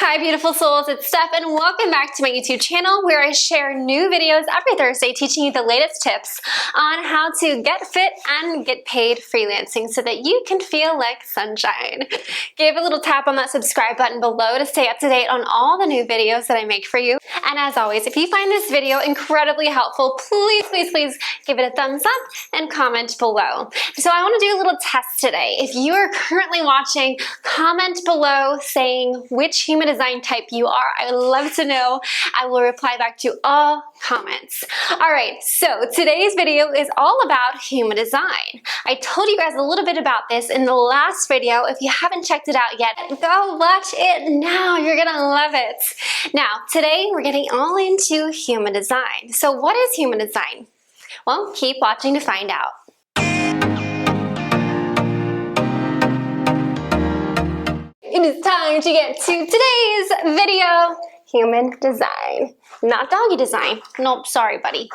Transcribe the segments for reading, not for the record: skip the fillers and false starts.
Hi beautiful souls, it's Steph and welcome back to my YouTube channel where I share new videos every Thursday teaching you the latest tips on how to get fit and get paid freelancing so that you can feel like sunshine. Give a little tap on that subscribe button below to stay up to date on all the new videos that I make for you. And as always, if you find this video incredibly helpful, please give it a thumbs up and comment below. So I want to do a little test today. If you are currently watching, comment below saying which human design type you are. I would love to know. I will reply back to all comments. All right, so today's video is all about human design. I told you guys a little bit about this in the last video. If you haven't checked it out yet, go watch it now. You're gonna love it. Now, today we're getting all into human design. So what is human design? Well, keep watching to find out. It is time to get to today's video, human design. Not doggy design. Nope, sorry buddy.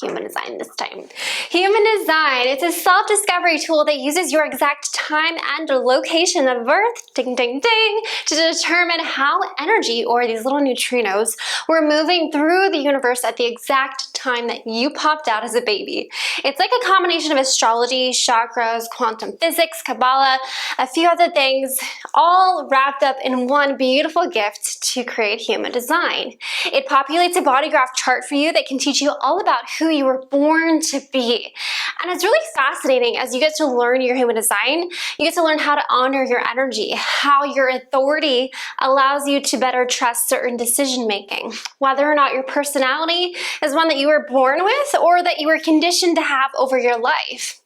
Human design this time. Human design, it's a self-discovery tool that uses your exact time and location of birth, ding ding ding, to determine how energy, or these little neutrinos, were moving through the universe at the exact time that you popped out as a baby. It's like a combination of astrology, chakras, quantum physics, Kabbalah, a few other things, all wrapped up in one beautiful gift to create human design. It populates a body graph chart for you that can teach you all about who you were born to be. And it's really fascinating as you get to learn your human design. You get to learn how to honor your energy, how your authority allows you to better trust certain decision making, whether or not your personality is one that you were born with or that you were conditioned to have over your life.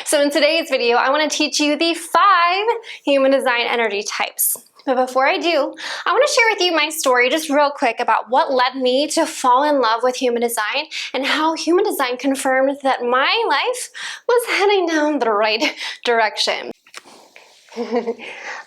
So in today's video, I want to teach you the 5 human design energy types. But before I do, I want to share with you my story just real quick about what led me to fall in love with human design and how human design confirmed that my life was heading down the right direction.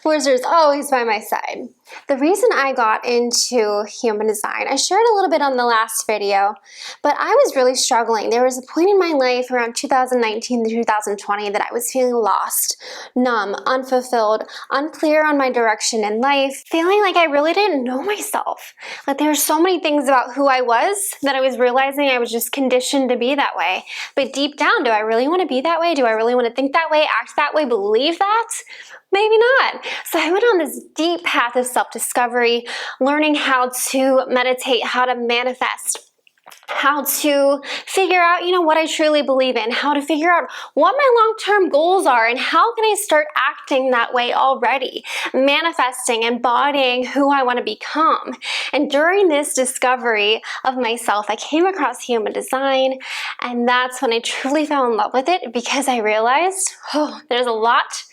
Wizard's always by my side. The reason I got into human design, I shared a little bit on the last video, but I was really struggling. There was a point in my life around 2019 to 2020 that I was feeling lost, numb, unfulfilled, unclear on my direction in life, feeling like I really didn't know myself. Like there were so many things about who I was that I was realizing I was just conditioned to be that way. But deep down, do I really want to be that way? Do I really want to think that way, act that way, believe that? Maybe not. So I went on this deep path of self-discovery, learning how to meditate, how to manifest, how to figure out, what I truly believe in, how to figure out what my long-term goals are, and how can I start acting that way already, manifesting, embodying who I want to become. And during this discovery of myself, I came across human design, and that's when I truly fell in love with it because I realized, there's a lot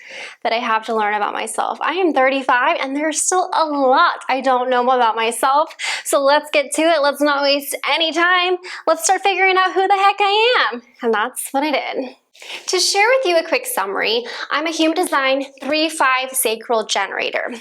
that I have to learn about myself. I am 35 and there's still a lot I don't know about myself. So let's get to it. Let's not waste any time. Let's start figuring out who the heck I am. And that's what I did. To share with you a quick summary, I'm a human design 3-5 sacral generator.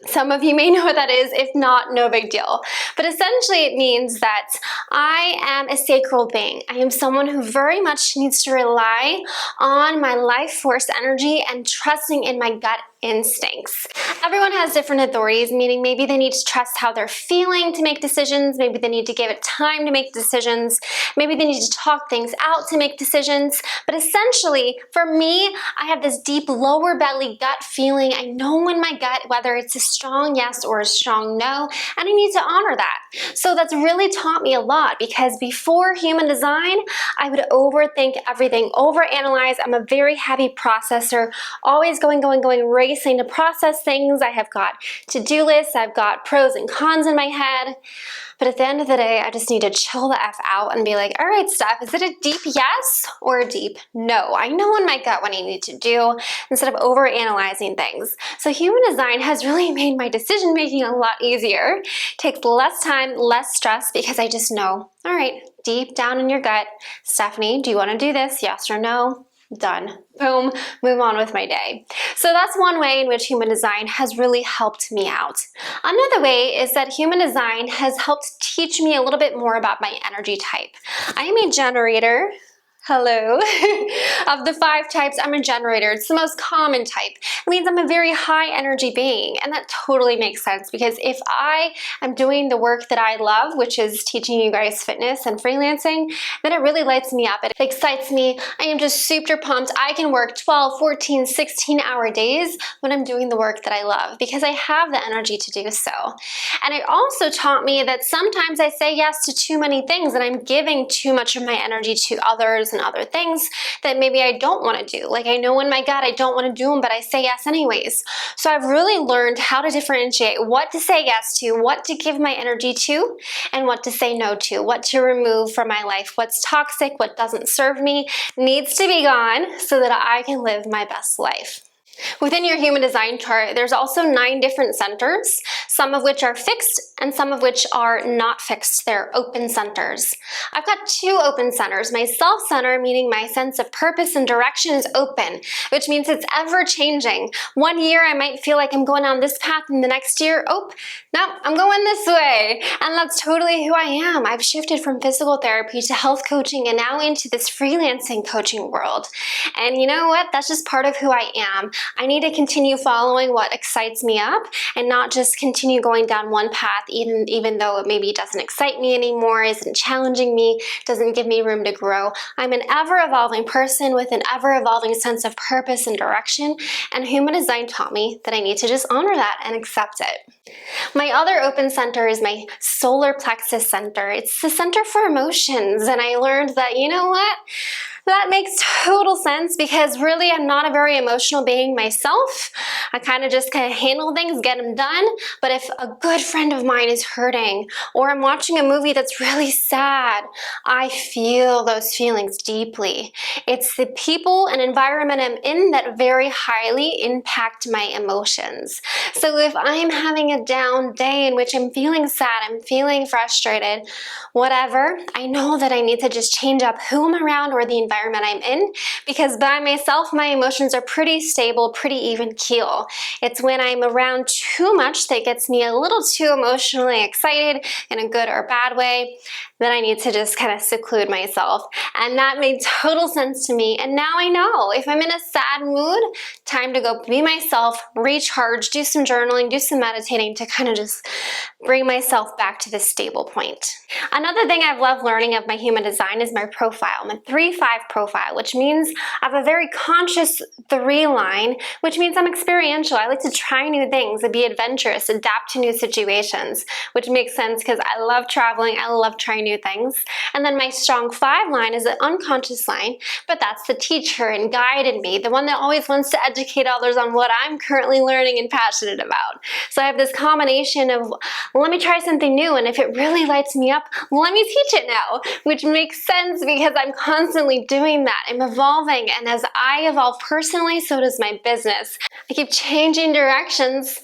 Some of you may know what that is, if not, no big deal. But essentially it means that I am a sacral being. I am someone who very much needs to rely on my life force energy and trusting in my gut instincts. Everyone has different authorities, meaning maybe they need to trust how they're feeling to make decisions, maybe they need to give it time to make decisions, maybe they need to talk things out to make decisions. But essentially, for me, I have this deep lower belly gut feeling. I know in my gut whether it's a strong yes or a strong no, and I need to honor that. So that's really taught me a lot because before human design, I would overthink everything, overanalyze. I'm a very heavy processor, always going, racing to process things. I have got to-do lists, I've got pros and cons in my head. But at the end of the day, I just need to chill the F out and be like, all right, Steph, is it a deep yes or a deep no? I know in my gut what I need to do instead of overanalyzing things. So human design has really made my decision making a lot easier. Takes less time, less stress because I just know, all right, deep down in your gut, Stephanie, do you want to do this? Yes or no? Done. Boom, move on with my day. So that's one way in which human design has really helped me out. Another way is that human design has helped teach me a little bit more about my energy type. I am a generator, Hello. Of the 5 types, I'm a generator. It's the most common type. It means I'm a very high energy being, and that totally makes sense because if I am doing the work that I love, which is teaching you guys fitness and freelancing, then it really lights me up. It excites me. I am just super pumped. I can work 12, 14, 16-hour days when I'm doing the work that I love because I have the energy to do so. And it also taught me that sometimes I say yes to too many things and I'm giving too much of my energy to others and other things that maybe I don't want to do. Like I know in my gut I don't want to do them, but I say yes anyways. So I've really learned how to differentiate what to say yes to, what to give my energy to, and what to say no to, what to remove from my life, what's toxic, what doesn't serve me, needs to be gone so that I can live my best life. Within your human design chart, there's also 9 different centers, some of which are fixed and some of which are not fixed. They're open centers. I've got 2 open centers. My self center, meaning my sense of purpose and direction, is open, which means it's ever changing. One year I might feel like I'm going down this path and the next year, oh, no, I'm going this way. And that's totally who I am. I've shifted from physical therapy to health coaching and now into this freelancing coaching world. And you know what? That's just part of who I am. I need to continue following what excites me up and not just continue going down one path even though it maybe doesn't excite me anymore, isn't challenging me, doesn't give me room to grow. I'm an ever-evolving person with an ever-evolving sense of purpose and direction, and human design taught me that I need to just honor that and accept it. My other open center is my solar plexus center. It's the center for emotions, and I learned that, you know what? That makes total sense because really I'm not a very emotional being myself. I kind of handle things, get them done. But if a good friend of mine is hurting or I'm watching a movie that's really sad, I feel those feelings deeply. It's the people and environment I'm in that very highly impact my emotions. So if I'm having a down day in which I'm feeling sad, I'm feeling frustrated, whatever, I know that I need to just change up who I'm around or the environment I'm in, because by myself, my emotions are pretty stable, pretty even keel. It's when I'm around too much that gets me a little too emotionally excited in a good or bad way, then I need to just kind of seclude myself. And that made total sense to me. And now I know if I'm in a sad mood, time to go be myself, recharge, do some journaling, do some meditating to kind of just bring myself back to this stable point. Another thing I've loved learning of my human design is my profile, my 3-5 profile, which means I have a very conscious 3 line, which means I'm experiential. I like to try new things and be adventurous, adapt to new situations, which makes sense because I love traveling, I love trying new things. And then my strong 5 line is an unconscious line, but that's the teacher and guide in me, the one that always wants to educate others on what I'm currently learning and passionate about. So I have this combination of, let me try something new, and if it really lights me up, let me teach it now, which makes sense because I'm constantly doing that. I'm evolving, and as I evolve personally, so does my business. I keep changing directions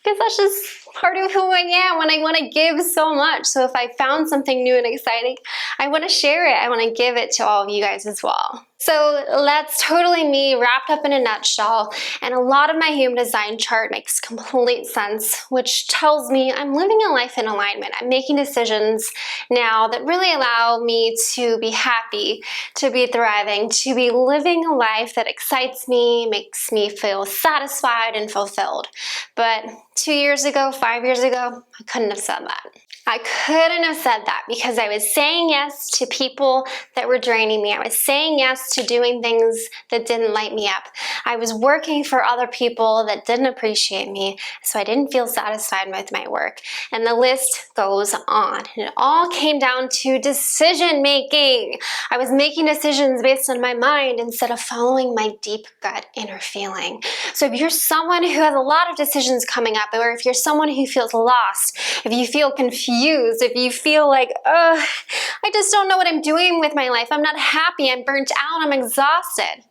because that's just part of who I am when I want to give so much. So if I found something new and exciting, I want to share it. I want to give it to all of you guys as well. So that's totally me wrapped up in a nutshell, and a lot of my human design chart makes complete sense, which tells me I'm living a life in alignment. I'm making decisions now that really allow me to be happy, to be thriving, to be living a life that excites me, makes me feel satisfied and fulfilled. But 2 years ago, 5 years ago, I couldn't have said that. I couldn't have said that because I was saying yes to people that were draining me. I was saying yes to doing things that didn't light me up. I was working for other people that didn't appreciate me, so I didn't feel satisfied with my work. And the list goes on. And it all came down to decision making. I was making decisions based on my mind instead of following my deep gut inner feeling. So if you're someone who has a lot of decisions coming up, or if you're someone who feels lost, if you feel confused, if you feel like, I just don't know what I'm doing with my life, I'm not happy, I'm burnt out, I'm exhausted,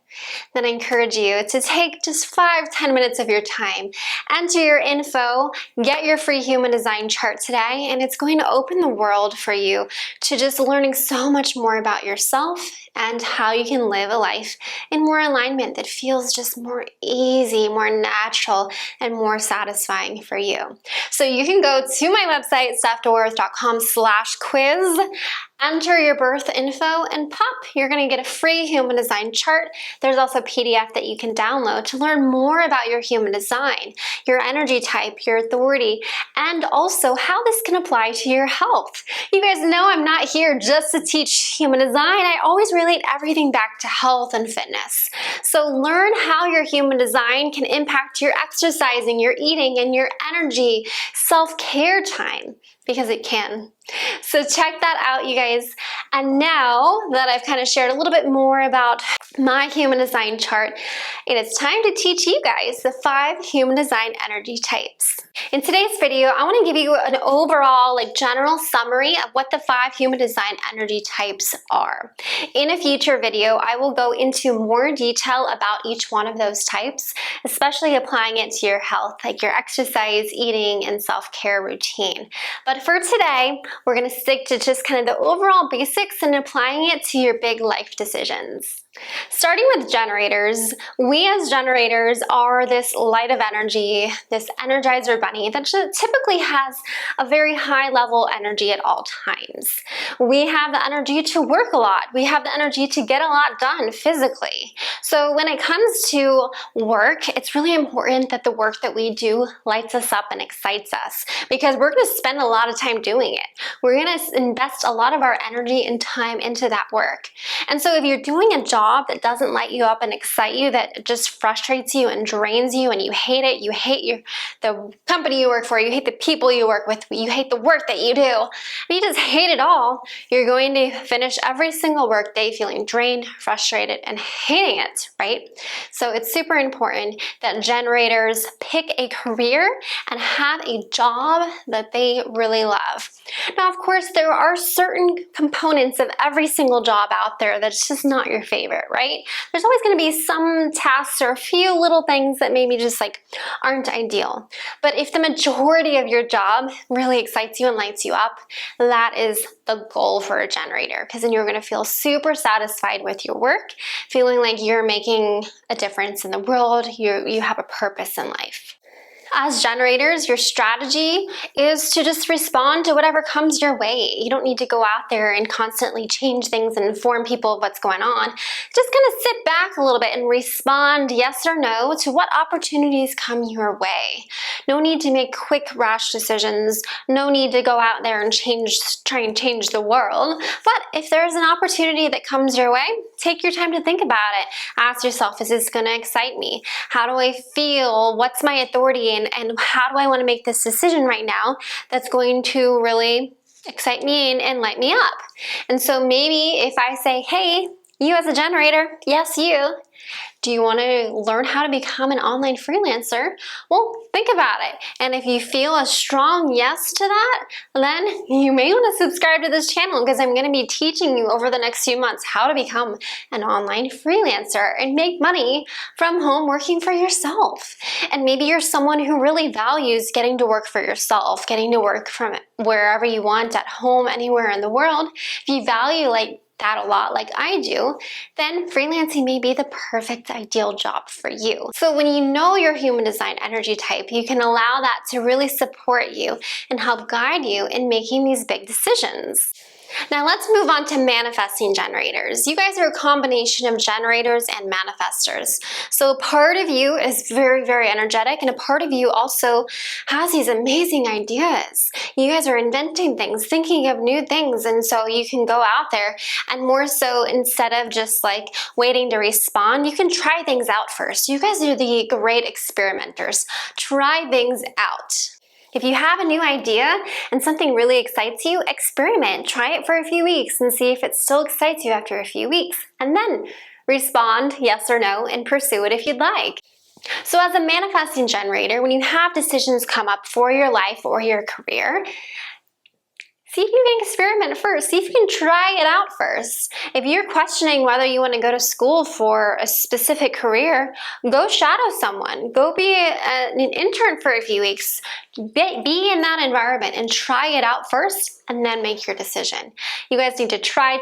then I encourage you to take just 5-10 minutes of your time, enter your info, get your free human design chart today, and it's going to open the world for you to just learning so much more about yourself and how you can live a life in more alignment that feels just more easy, more natural, and more satisfying for you. So you can go to my website, stephdeworth.com/quiz, Enter your birth info and pop, you're going to get a free human design chart. There's also a PDF that you can download to learn more about your human design, your energy type, your authority, and also how this can apply to your health. You guys know I'm not here just to teach human design. I always relate everything back to health and fitness. So learn how your human design can impact your exercising, your eating, and your energy, self-care time, because it can. So check that out, you guys. And now that I've kind of shared a little bit more about my human design chart, it is time to teach you guys the 5 human design energy types. In today's video, I want to give you an overall general summary of what the 5 human design energy types are. In a future video, I will go into more detail about each one of those types, especially applying it to your health, like your exercise, eating, and self-care routine. But for today, we're going to stick to just kind of the overall basics and applying it to your big life decisions. Starting with generators, we as generators are this light of energy, this energizer bunny that typically has a very high level energy at all times. We have the energy to work a lot. We have the energy to get a lot done physically. So when it comes to work, it's really important that the work that we do lights us up and excites us, because we're going to spend a lot of time doing it. We're going to invest a lot of our energy and time into that work. And so if you're doing a job that doesn't light you up and excite you, that just frustrates you and drains you and you hate it, you hate the company you work for, you hate the people you work with, you hate the work that you do, and you just hate it all, you're going to finish every single work day feeling drained, frustrated, and hating it, right? So it's super important that generators pick a career and have a job that they really love. Now, of course, there are certain components of every single job out there that's just not your favorite, right? There's always going to be some tasks or a few little things that maybe just aren't ideal. But if the majority of your job really excites you and lights you up, that is the goal for a generator, because then you're going to feel super satisfied with your work, feeling like you're making a difference in the world, you have a purpose in life. As generators, your strategy is to just respond to whatever comes your way. You don't need to go out there and constantly change things and inform people of what's going on. Just kind of sit back a little bit and respond yes or no to what opportunities come your way. No need to make quick, rash decisions. No need to go out there and try and change the world. But if there's an opportunity that comes your way, take your time to think about it. Ask yourself, is this going to excite me? How do I feel? What's my authority? And how do I want to make this decision right now that's going to really excite me and light me up? And so maybe if I say, hey, you as a generator, yes you, do you want to learn how to become an online freelancer? Well, think about it. And if you feel a strong yes to that, then you may want to subscribe to this channel, because I'm going to be teaching you over the next few months how to become an online freelancer and make money from home working for yourself. And maybe you're someone who really values getting to work for yourself, getting to work from wherever you want, at home, anywhere in the world. If you value that a lot like I do, then freelancing may be the perfect ideal job for you. So when you know your human design energy type, you can allow that to really support you and help guide you in making these big decisions. Now let's move on to manifesting generators. You guys are a combination of generators and manifestors. So a part of you is very, very energetic, and a part of you also has these amazing ideas. You guys are inventing things, thinking of new things, and so you can go out there and more so, instead of just waiting to respond, you can try things out first. You guys are the great experimenters. Try things out. If you have a new idea and something really excites you, experiment. Try it for a few weeks and see if it still excites you after a few weeks. And then respond yes or no and pursue it if you'd like. So as a manifesting generator, when you have decisions come up for your life or your career, see if you can experiment first. See if you can try it out first. If you're questioning whether you want to go to school for a specific career, go shadow someone. Go be an intern for a few weeks. Be in that environment and try it out first, and then make your decision. You guys need to try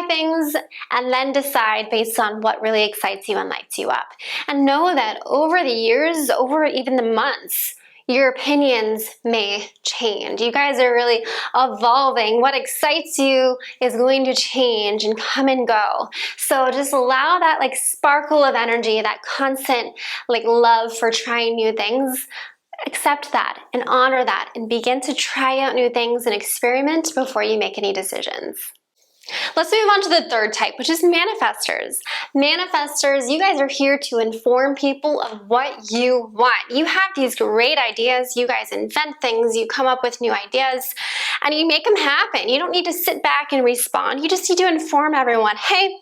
things and then decide based on what really excites you and lights you up. And know that over the years, over even the months, Your opinions may change. You guys are really evolving. What excites you is going to change and come and go. So just allow that like sparkle of energy, that constant like love for trying new things. Accept that and honor that and begin to try out new things and experiment before you make any decisions. Let's move on to the third type, which is manifestors. Manifestors, you guys are here to inform people of what you want. You have these great ideas, you guys invent things, you come up with new ideas, and you make them happen. You don't need to sit back and respond. You just need to inform everyone, hey,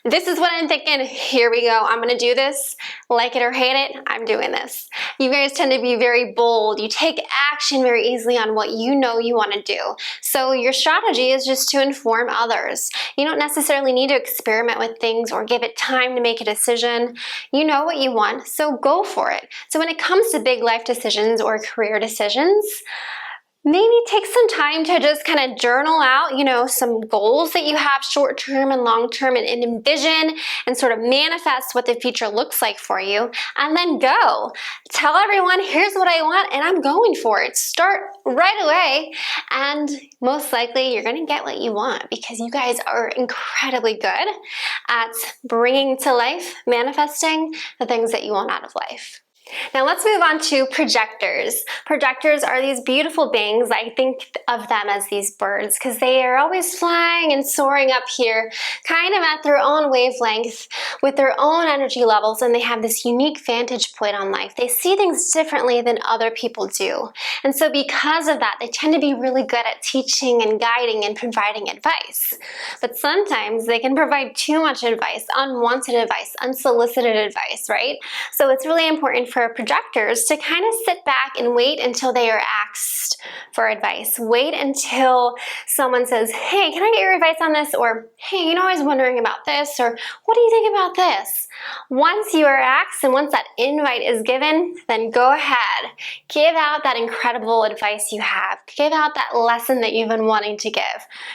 this is what I'm thinking, here we go, I'm gonna do this. Like it or hate it, I'm doing this. You guys tend to be very bold. You take action very easily on what you know you wanna do. So your strategy is just to inform others. You don't necessarily need to experiment with things or give it time to make a decision. You know what you want, so go for it. So when it comes to big life decisions or career decisions, maybe take some time to just kind of journal out, some goals that you have short-term and long-term and envision and sort of manifest what the future looks like for you, and then go. Tell everyone, here's what I want and I'm going for it. Start right away and most likely you're gonna get what you want because you guys are incredibly good at bringing to life, manifesting the things that you want out of life. Now let's move on to projectors. Projectors are these beautiful beings. I think of them as these birds because they are always flying and soaring up here, kind of at their own wavelength with their own energy levels, and they have this unique vantage point on life. They see things differently than other people do. And so because of that, they tend to be really good at teaching and guiding and providing advice. But sometimes they can provide too much advice, unwanted advice, unsolicited advice, right? So it's really important for projectors to kind of sit back and wait until they are asked for advice. Wait until someone says, hey, can I get your advice on this? Or, hey, I was wondering about this, or what do you think about this? Once you are asked and once that invite is given, then go ahead. Give out that incredible advice you have. Give out that lesson that you've been wanting to give.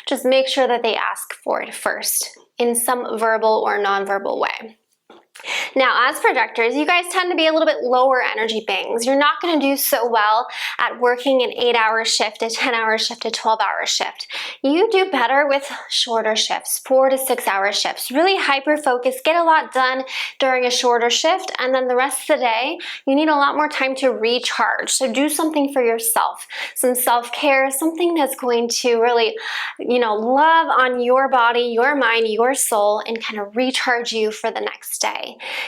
Just make sure that they ask for it first in some verbal or nonverbal way. Now, as projectors, you guys tend to be a little bit lower energy beings. You're not going to do so well at working an 8-hour shift, a 10-hour shift, a 12-hour shift. You do better with shorter shifts, 4 to 6 hour shifts. Really hyper-focus, get a lot done during a shorter shift, and then the rest of the day, you need a lot more time to recharge. So do something for yourself, some self-care, something that's going to really, love on your body, your mind, your soul, and kind of recharge you for the next day.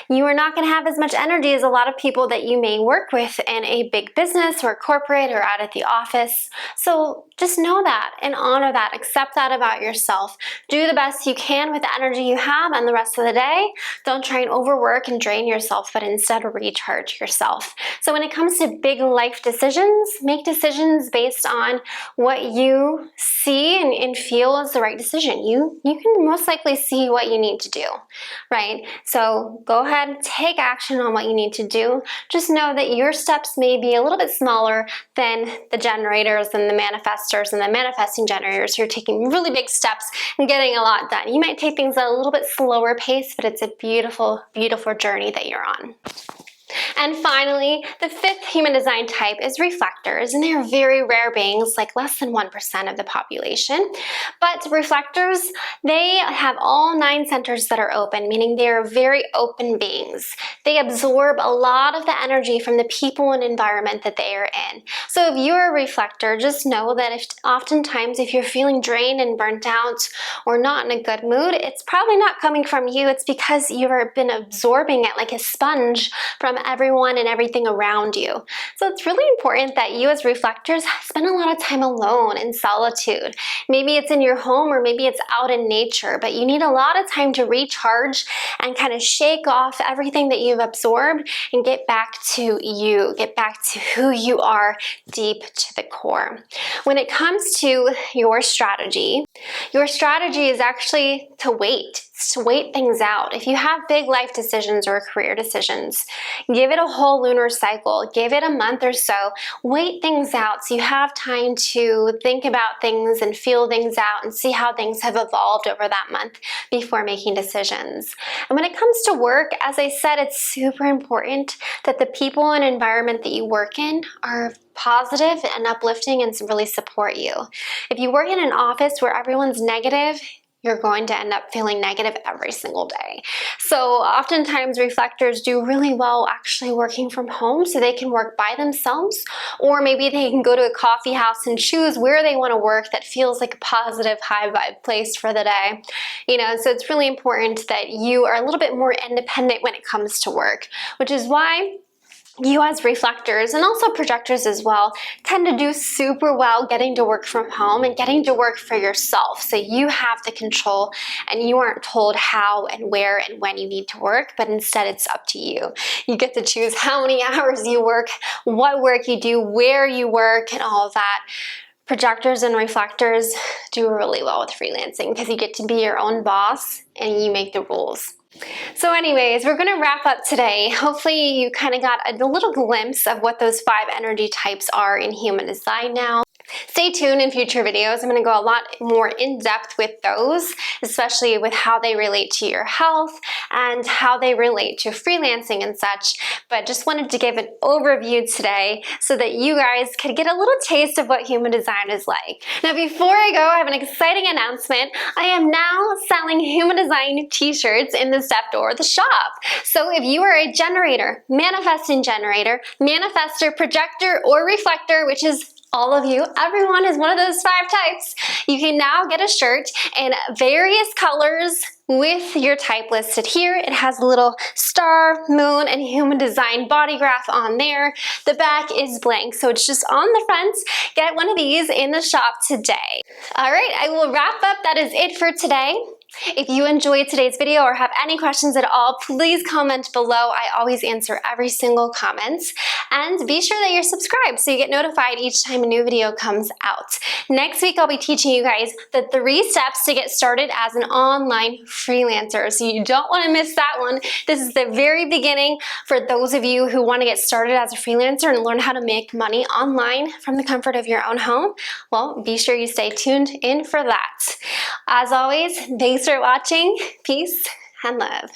You are not going to have as much energy as a lot of people that you may work with in a big business or corporate or out at the office. So just know that and honor that. Accept that about yourself. Do the best you can with the energy you have, and the rest of the day, don't try and overwork and drain yourself, but instead recharge yourself. So when it comes to big life decisions, make decisions based on what you see and feel is the right decision. You can most likely see what you need to do, right? So go ahead, take action on what you need to do. Just know that your steps may be a little bit smaller than the generators and the manifestors and the manifesting generators who are taking really big steps and getting a lot done. You might take things at a little bit slower pace, but it's a beautiful, beautiful journey that you're on. And finally, the fifth human design type is reflectors, and they are very rare beings, like less than 1% of the population. But reflectors, they have all 9 centers that are open, meaning they are very open beings. They absorb a lot of the energy from the people and environment that they are in. So if you're a reflector, just know that oftentimes if you're feeling drained and burnt out or not in a good mood, it's probably not coming from you. It's because you've been absorbing it like a sponge from everyone and everything around you. So it's really important that you as reflectors spend a lot of time alone in solitude. Maybe it's in your home or maybe it's out in nature, but you need a lot of time to recharge and kind of shake off everything that you've absorbed and get back to you, get back to who you are deep to the core. When it comes to your strategy is actually to wait things out. If you have big life decisions or career decisions, give it it a whole lunar cycle. Give it a month or so. Wait things out so you have time to think about things and feel things out and see how things have evolved over that month before making decisions. And when it comes to work, as I said, it's super important that the people and environment that you work in are positive and uplifting and really support you. If you work in an office where everyone's negative, you're going to end up feeling negative every single day. So oftentimes reflectors do really well actually working from home so they can work by themselves, or maybe they can go to a coffee house and choose where they want to work that feels like a positive, high vibe place for the day. So it's really important that you are a little bit more independent when it comes to work, which is why you as reflectors, and also projectors as well, tend to do super well getting to work from home and getting to work for yourself. So you have the control and you aren't told how and where and when you need to work, but instead it's up to you. You get to choose how many hours you work, what work you do, where you work, and all of that. Projectors and reflectors do really well with freelancing because you get to be your own boss and you make the rules. So anyways, we're going to wrap up today. Hopefully you kind of got a little glimpse of what those 5 energy types are in human design now. Stay tuned in future videos. I'm going to go a lot more in depth with those, especially with how they relate to your health and how they relate to freelancing and such. But just wanted to give an overview today so that you guys could get a little taste of what human design is like. Now, before I go, I have an exciting announcement. I am now selling human design t-shirts in the Step Door of the shop. So if you are a generator, manifesting generator, manifestor, projector, or reflector, which is all of you, everyone is one of those 5 types, you can now get a shirt in various colors with your type listed here. It has a little star, moon, and human design body graph on there. The back is blank, so it's just on the front. Get one of these in the shop today. All right, I will wrap up. That is it for today. If you enjoyed today's video or have any questions at all, please comment below. I always answer every single comment. And be sure that you're subscribed so you get notified each time a new video comes out. Next week, I'll be teaching you guys the 3 steps to get started as an online freelancer. So you don't want to miss that one. This is the very beginning for those of you who want to get started as a freelancer and learn how to make money online from the comfort of your own home. Well, be sure you stay tuned in for that. As always, thanks for watching. Peace and love.